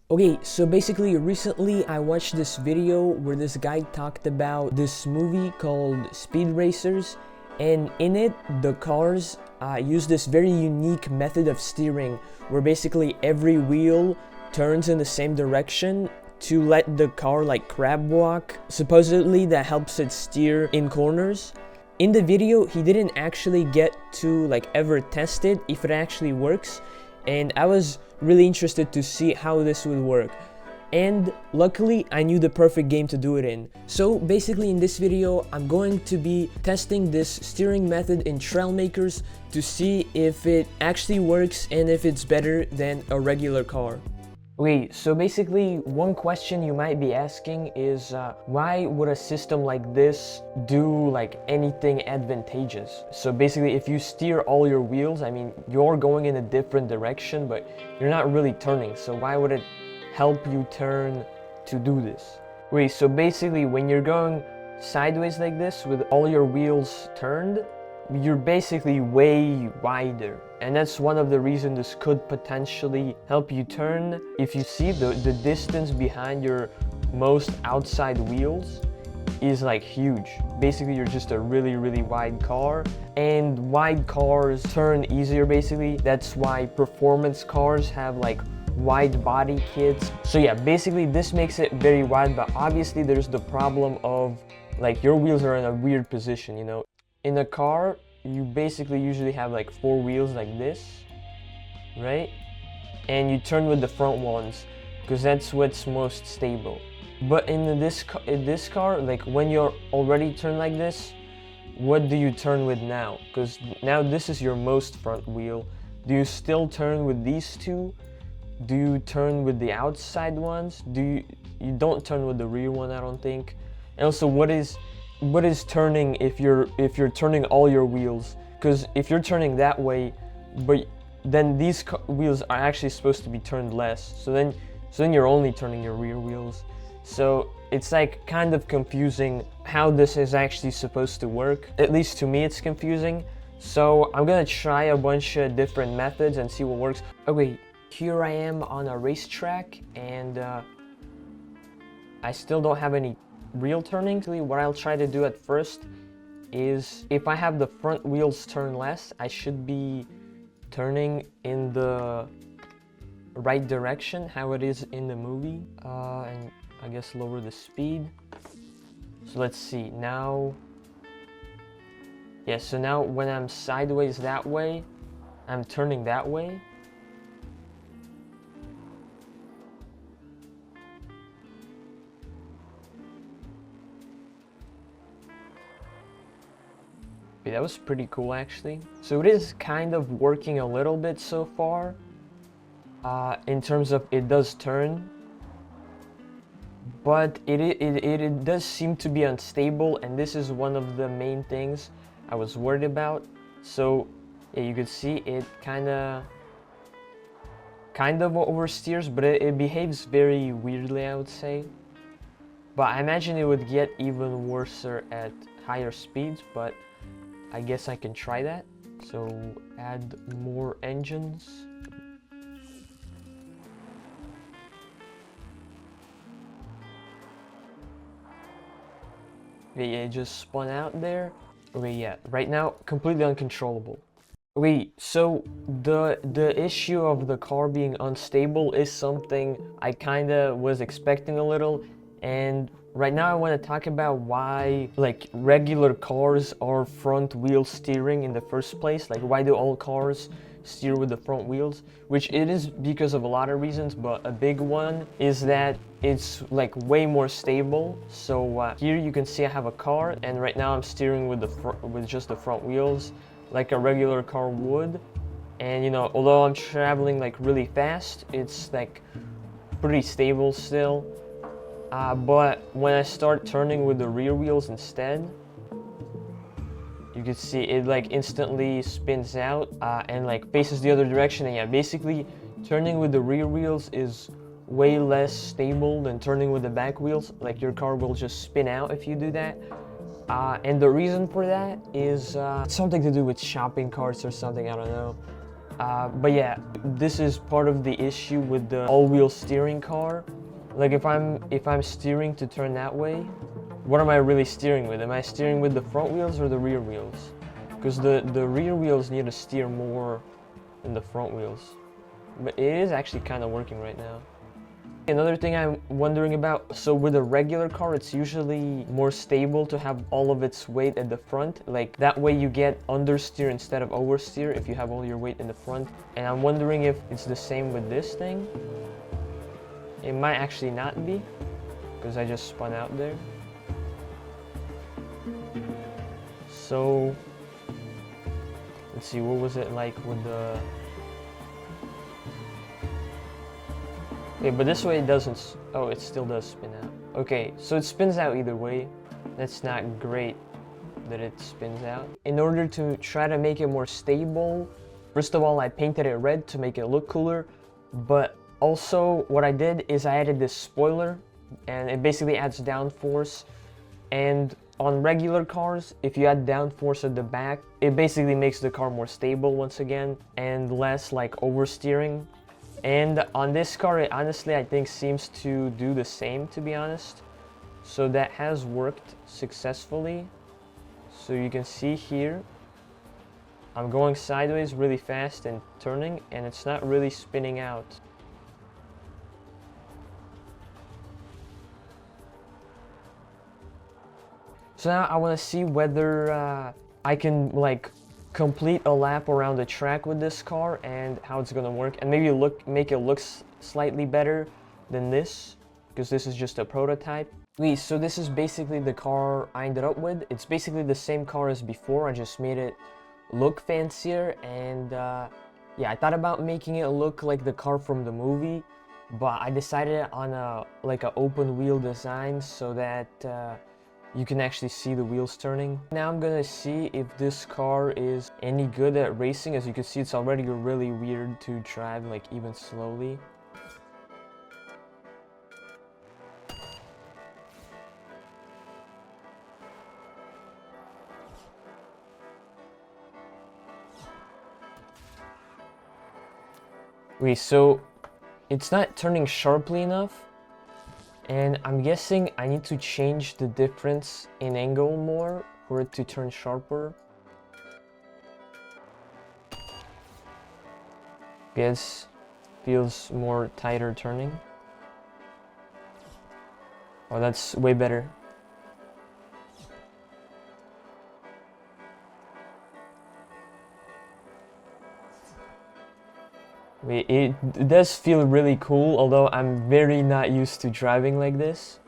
Okay, so basically recently I watched this video where this guy talked about this movie called Speed Racers, and in it the cars use this very unique method of steering where basically every wheel turns in the same direction to let the car like crab walk. Supposedly that helps it steer in corners. In the video he didn't actually get to like ever test it if it actually works, and I was really interested to see how this would work. And luckily I knew the perfect game to do it in. So basically in this video I'm going to be testing this steering method in Trailmakers to see if it actually works and if it's better than a regular car. Okay, so basically one question you might be asking is why would a system like this do like anything advantageous? So basically if you steer all your wheels, I mean you're going in a different direction but you're not really turning, so why would it help you turn to do this? Wait, so basically when you're going sideways like this with all your wheels turned, you're basically way wider, and that's one of the reasons this could potentially help you turn. If you see the distance behind your most outside wheels is like huge. Basically you're just a really wide car, and wide cars turn easier basically. That's why performance cars have like wide body kits. So yeah, basically this makes it very wide, but obviously there's the problem of like your wheels are in a weird position, you know. In a car, you basically usually have like 4 wheels like this, right? And you turn with the front ones because that's what's most stable. But in this car, like when you're already turned like this, what do you turn with now? Because now this is your most front wheel. Do you still turn with these two? Do you turn with the outside ones? You don't turn with the rear one, I don't think. And also, what is turning if you're turning all your wheels? Because if you're turning that way, but then these wheels are actually supposed to be turned less, so then you're only turning your rear wheels. So it's like kind of confusing how this is actually supposed to work. At least to me it's confusing. So I'm gonna try a bunch of different methods and see what works. Okay, here I am on a racetrack, and I still don't have any real turning. What I'll try to do at first is, if I have the front wheels turn less, I should be turning in the right direction, how it is in the movie, and I guess lower the speed. So let's see now. Yeah, so now when I'm sideways that way, I'm turning that way. That was pretty cool actually. So it is kind of working a little bit so far, in terms of it does turn, but it does seem to be unstable, and this is one of the main things I was worried about. So yeah, you could see it kind of oversteers, but it behaves very weirdly, I would say. But I imagine it would get even worse at higher speeds, but I guess I can try that. So add more engines. Okay, yeah, it just spun out there. Okay, yeah, right now completely uncontrollable. Okay, so the issue of the car being unstable is something I kinda was expecting a little, and right now I want to talk about why like regular cars are front wheel steering in the first place. Like why do all cars steer with the front wheels? Which it is because of a lot of reasons, but a big one is that it's like way more stable. So here you can see I have a car, and right now I'm steering with just the front wheels like a regular car would. And you know, although I'm traveling like really fast, it's like pretty stable still. But when I start turning with the rear wheels instead, you can see it like instantly spins out and like faces the other direction. And yeah, basically turning with the rear wheels is way less stable than turning with the back wheels. Like your car will just spin out if you do that. And the reason for that is something to do with shopping carts or something, I don't know. But yeah, this is part of the issue with the all-wheel steering car. Like if I'm steering to turn that way, what am I really steering with? Am I steering with the front wheels or the rear wheels? Because the rear wheels need to steer more than the front wheels. But it is actually kind of working right now. Another thing I'm wondering about, so with a regular car, it's usually more stable to have all of its weight at the front. Like that way you get understeer instead of oversteer if you have all your weight in the front. And I'm wondering if it's the same with this thing. It might actually not be, because I just spun out there. So, let's see, what was it like with the... Okay, but this way it doesn't, oh, it still does spin out. Okay, so it spins out either way. That's not great that it spins out. In order to try to make it more stable, first of all, I painted it red to make it look cooler, but also what I did is I added this spoiler, and it basically adds downforce. And on regular cars, if you add downforce at the back, it basically makes the car more stable once again, and less like oversteering. And on this car, it honestly, I think, seems to do the same, to be honest. So that has worked successfully. So you can see here, I'm going sideways really fast and turning, and it's not really spinning out. So now I want to see whether I can like complete a lap around the track with this car and how it's gonna work, and maybe make it look slightly better than this, because this is just a prototype. So this is basically the car I ended up with. It's basically the same car as before, I just made it look fancier, and yeah, I thought about making it look like the car from the movie, but I decided on a open wheel design so that you can actually see the wheels turning. Now I'm gonna see if this car is any good at racing. As you can see, it's already really weird to drive, like even slowly. Wait, so it's not turning sharply enough. And I'm guessing I need to change the difference in angle more for it to turn sharper. Guess feels more tighter turning. Oh, that's way better. It does feel really cool, although I'm very not used to driving like this.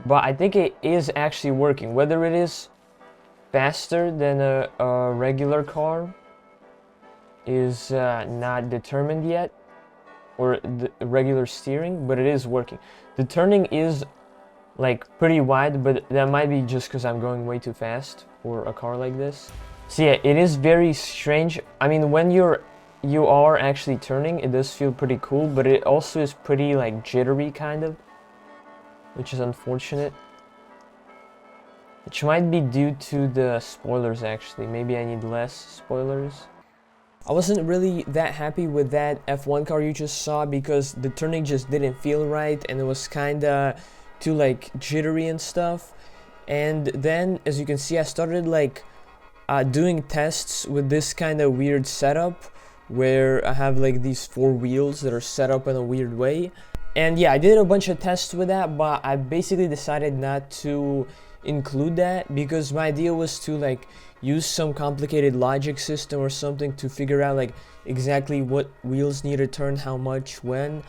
But I think it is actually working. Whether it is faster than a regular car is not determined yet, or the regular steering, but it is working. The turning is like pretty wide, but that might be just because I'm going way too fast for a car like this. So yeah, it is very strange. I mean, when you are actually turning, it does feel pretty cool, but it also is pretty like jittery kind of, which is unfortunate. Which might be due to the spoilers actually. Maybe I need less spoilers. I wasn't really that happy with that F1 car you just saw because the turning just didn't feel right, and it was kinda too like jittery and stuff. And then, as you can see, I started like doing tests with this kind of weird setup where I have like these 4 wheels that are set up in a weird way. And yeah, I did a bunch of tests with that, but I basically decided not to include that because my idea was to like use some complicated logic system or something to figure out like exactly what wheels need to turn how much when.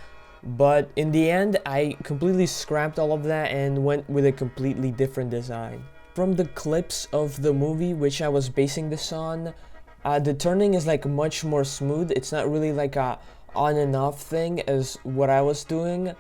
But in the end, I completely scrapped all of that and went with a completely different design. From the clips of the movie which I was basing this on, the turning is like much more smooth. It's not really like a on and off thing as what I was doing.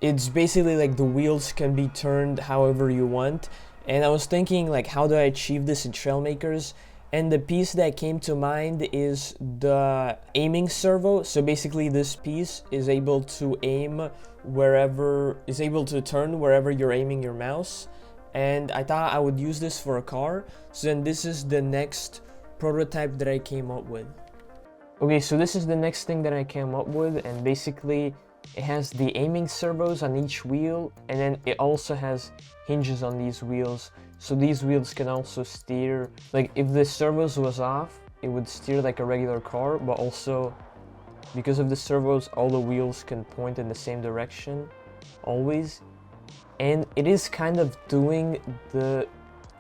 It's basically like the wheels can be turned however you want. And I was thinking like, how do I achieve this in Trailmakers? And the piece that came to mind is the aiming servo. So basically this piece is able to aim wherever, is able to turn wherever you're aiming your mouse. And I thought I would use this for a car. So then this is the next prototype that I came up with. Okay, so this is the next thing that I came up with, and basically it has the aiming servos on each wheel, and then it also has hinges on these wheels. So these wheels can also steer, like if the servos was off, it would steer like a regular car, but also because of the servos, all the wheels can point in the same direction, always. And it is kind of doing the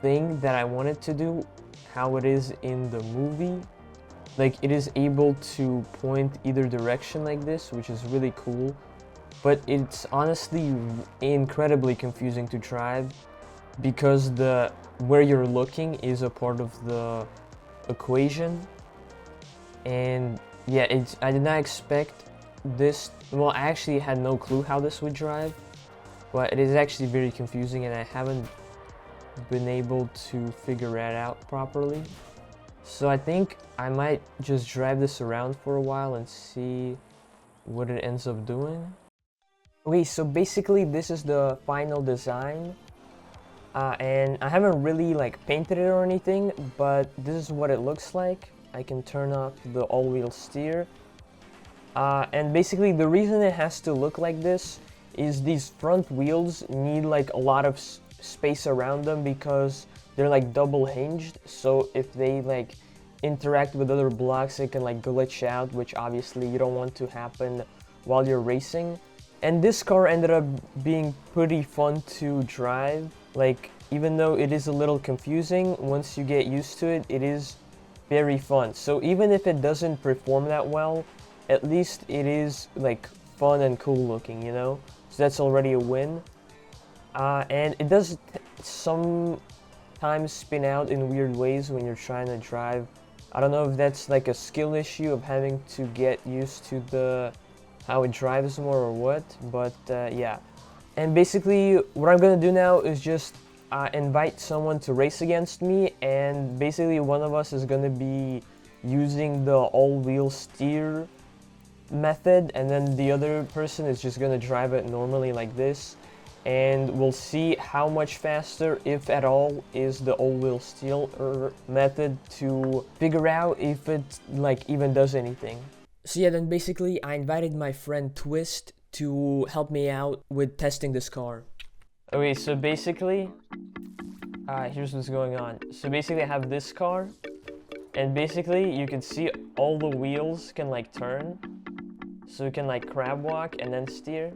thing that I wanted to do, how it is in the movie. Like it is able to point either direction like this, which is really cool. But it's honestly incredibly confusing to drive because the where you're looking is a part of the equation. And yeah, I did not expect this. Well, I actually had no clue how this would drive, but it is actually very confusing, and I haven't been able to figure it out properly. So I think I might just drive this around for a while and see what it ends up doing. Okay, so basically this is the final design. And I haven't really like painted it or anything, but this is what it looks like. I can turn off the all-wheel steer. And basically the reason it has to look like this is these front wheels need like a lot of space around them because they're like double hinged. So if they like interact with other blocks, it can like glitch out, which obviously you don't want to happen while you're racing. And this car ended up being pretty fun to drive. Like, even though it is a little confusing, once you get used to it, it is very fun. So even if it doesn't perform that well, at least it is like fun and cool looking, you know? So that's already a win. And it does sometimes spin out in weird ways when you're trying to drive. I don't know if that's like a skill issue of having to get used to how it drives more or what, but yeah. And basically what I'm gonna do now is just invite someone to race against me, and basically one of us is gonna be using the all-wheel steer method, and then the other person is just gonna drive it normally like this, and we'll see how much faster, if at all, is the all-wheel steer method to figure out if it like even does anything. So yeah, then basically I invited my friend Twist to help me out with testing this car. Okay, so basically, here's what's going on. So basically I have this car, and basically you can see all the wheels can like turn. So you can like crab walk and then steer.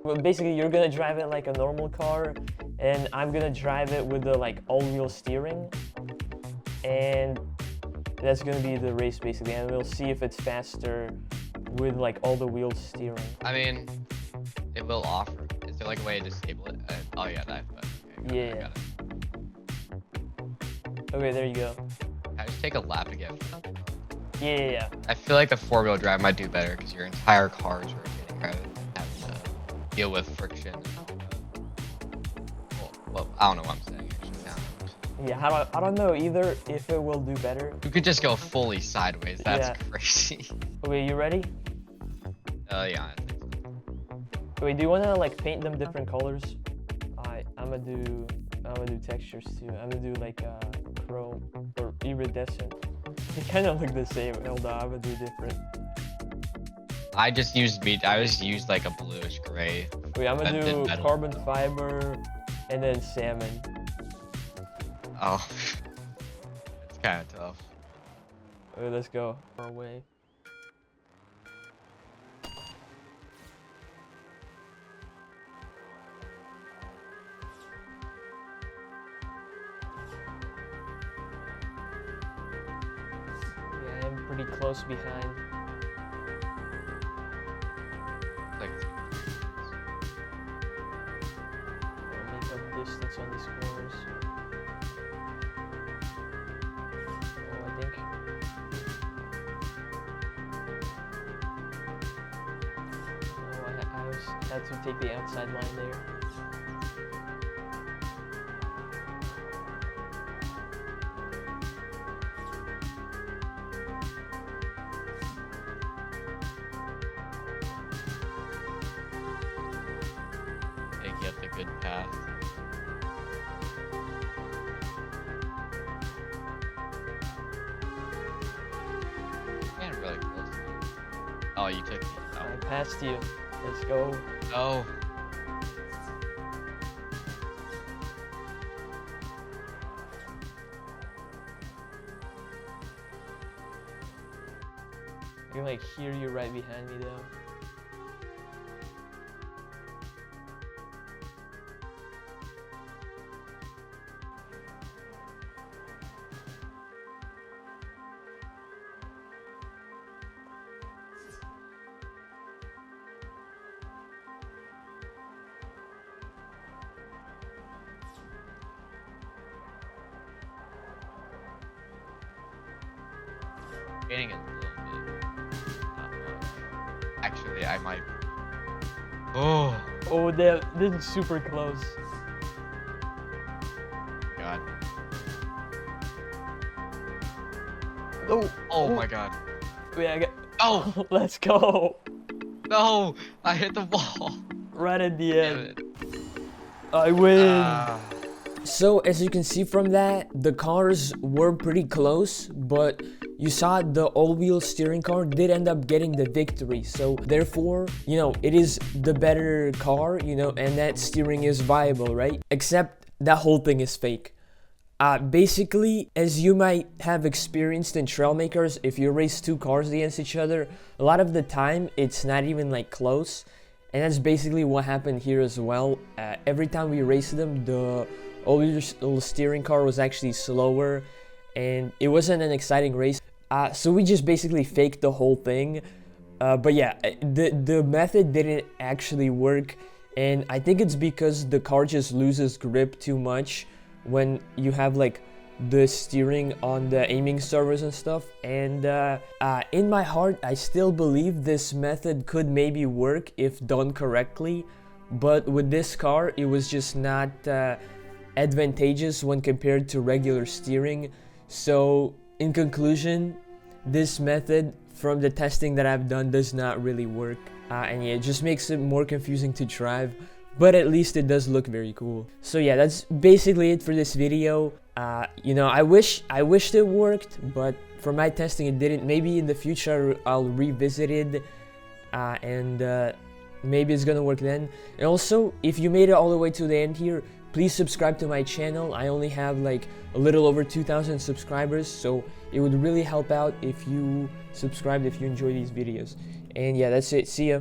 Well, basically you're gonna drive it like a normal car, and I'm gonna drive it with the like all-wheel steering. And that's gonna be the race basically, and we'll see if it's faster with like all the wheels steering. I mean, it will offer. Is there like a way to disable it? Oh yeah, that. Okay, yeah. I got it. Okay, there you go. Can I just take a lap again? Yeah. I feel like the four-wheel drive might do better because your entire car is rotating rather than having to deal with friction. Well, I don't know what I'm saying actually. Yeah, I don't know either if it will do better. You could just go fully sideways. That's crazy. Okay, you ready? Yeah. I think so. Wait, do you wanna like paint them different colors? I'm gonna do textures too. I'm gonna do like chrome or iridescent. They kind of look the same. Hold on, I'm gonna do different. I just used like a bluish gray. Wait, I'm gonna do carbon fiber and then salmon. Oh, it's kind of tough. Okay, let's go. Far away. Yeah, I'm pretty close behind. Like, I'll make up distance on these corners. Oh, I think. I had to take the outside line there. fast. Getting really close. Oh, you took me. I passed you. Let's go. Oh. I can like hear you right behind me though. Getting it a little bit. Not much. Actually, I might. Oh. Oh, this is super close. God. Oh. Oh my God. Wait, I got. Oh. Let's go. No. I hit the wall. Right at the Damn end. it. I win. Ah. So as you can see from that, the cars were pretty close, but you saw the all-wheel steering car did end up getting the victory. So therefore, you know, it is the better car, you know, and that steering is viable, right? Except that whole thing is fake. Basically, as you might have experienced in Trailmakers, if you race two cars against each other, a lot of the time it's not even like close. And that's basically what happened here as well. Every time we raced them, the all-wheel steering car was actually slower and it wasn't an exciting race. So we just basically faked the whole thing. But yeah, the method didn't actually work, and I think it's because the car just loses grip too much when you have like the steering on the aiming servos and stuff. And in my heart, I still believe this method could maybe work if done correctly, but with this car, it was just not advantageous when compared to regular steering. So in conclusion, this method from the testing that I've done does not really work, and yeah, it just makes it more confusing to drive, but at least it does look very cool. So yeah, that's basically it for this video. You know, I wished it worked, but for my testing it didn't. Maybe in the future I'll revisit it, and maybe it's gonna work then. And also, if you made it all the way to the end here, please subscribe to my channel. I only have like a little over 2,000 subscribers, so it would really help out if you subscribed if you enjoy these videos. And yeah, that's it. See ya.